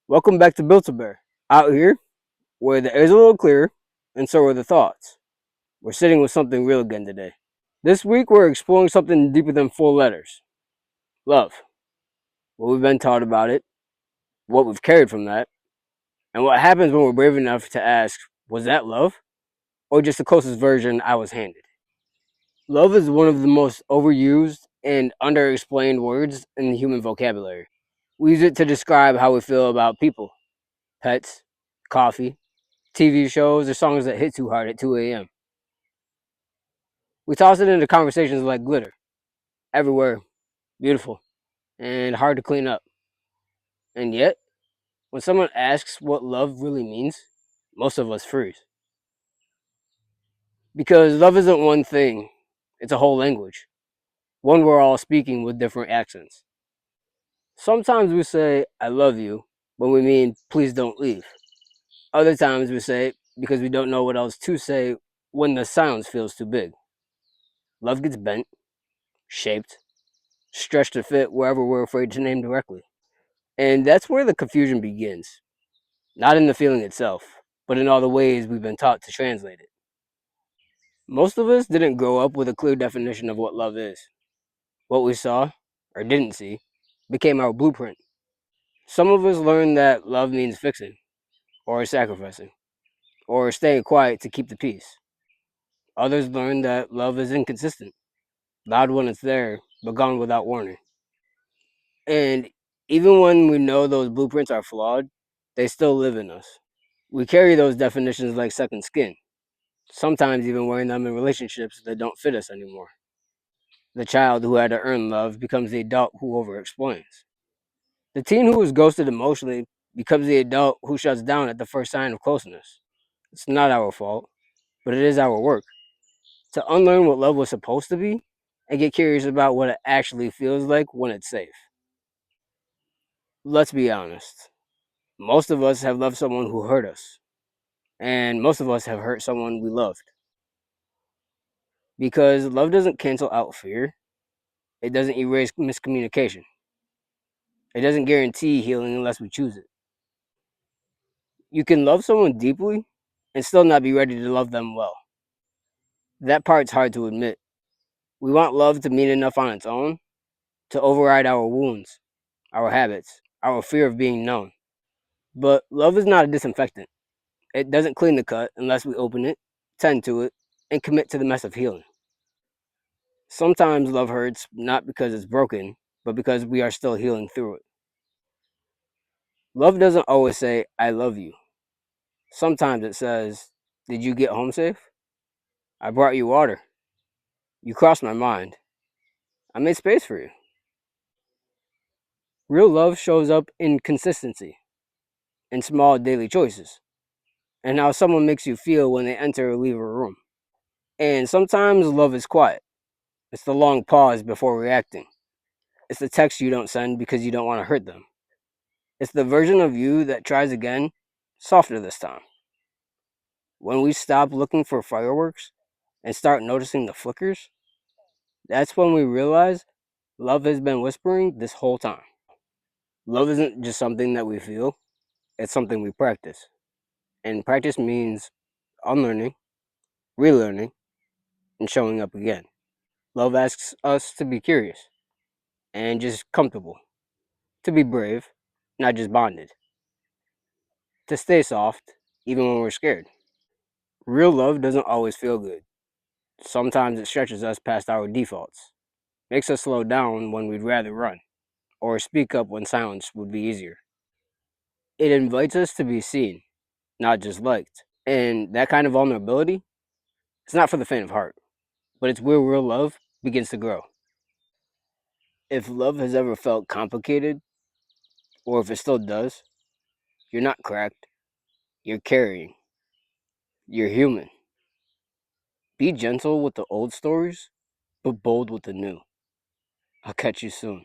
Welcome back to Built a Bear. Out here, where the air's a little clearer, and so are the thoughts. We're sitting with something real again today. This week, we're exploring something deeper than four letters: love. What we've been taught about it, what we've carried from that, and what happens when we're brave enough to ask, was that love? Or just the closest version I was handed? Love is one of the most overused and underexplained words in the human vocabulary. We use it to describe how we feel about people, pets, coffee, TV shows, or songs that hit too hard at 2 a.m. We toss it into conversations like glitter, everywhere, beautiful, and hard to clean up. And yet, when someone asks what love really means, most of us freeze. Because love isn't one thing, it's a whole language, one we're all speaking with different accents. Sometimes we say, I love you, when we mean, please don't leave. Other times we say it because we don't know what else to say when the silence feels too big. Love gets bent, shaped, stretched to fit wherever we're afraid to name directly. And that's where the confusion begins. Not in the feeling itself, but in all the ways we've been taught to translate it. Most of us didn't grow up with a clear definition of what love is. What we saw, or didn't see, became our blueprint. Some of us learned that love means fixing, or sacrificing, or staying quiet to keep the peace. Others learned that love is inconsistent, loud when it's there, but gone without warning. And even when we know those blueprints are flawed, they still live in us. We carry those definitions like second skin, sometimes even wearing them in relationships that don't fit us anymore. The child who had to earn love becomes the adult who overexplains. The teen who was ghosted emotionally becomes the adult who shuts down at the first sign of closeness. It's not our fault, but it is our work to unlearn what love was supposed to be and get curious about what it actually feels like when it's safe. Let's be honest. Most of us have loved someone who hurt us, and most of us have hurt someone we loved. Because love doesn't cancel out fear, it doesn't erase miscommunication, it doesn't guarantee healing unless we choose it. You can love someone deeply and still not be ready to love them well. That part's hard to admit. We want love to mean enough on its own to override our wounds, our habits, our fear of being known. But love is not a disinfectant. It doesn't clean the cut unless we open it, tend to it, and commit to the mess of healing. Sometimes love hurts not because it's broken, but because we are still healing through it. Love doesn't always say, I love you. Sometimes it says, did you get home safe? I brought you water. You crossed my mind. I made space for you. Real love shows up in consistency, in small daily choices, and how someone makes you feel when they enter or leave a room. And sometimes love is quiet. It's the long pause before reacting. It's the text you don't send because you don't want to hurt them. It's the version of you that tries again, softer this time. When we stop looking for fireworks and start noticing the flickers, that's when we realize love has been whispering this whole time. Love isn't just something that we feel, it's something we practice. And practice means unlearning, relearning, and showing up again. Love asks us to be curious and just comfortable, to be brave, not just bonded, to stay soft even when we're scared. Real love doesn't always feel good. Sometimes it stretches us past our defaults, makes us slow down when we'd rather run, or speak up when silence would be easier. It invites us to be seen, not just liked. And that kind of vulnerability, it's not for the faint of heart, but it's where real love begins to grow. If love has ever felt complicated, or if it still does, you're not cracked, you're carrying, you're human. Be gentle with the old stories, but bold with the new. I'll catch you soon.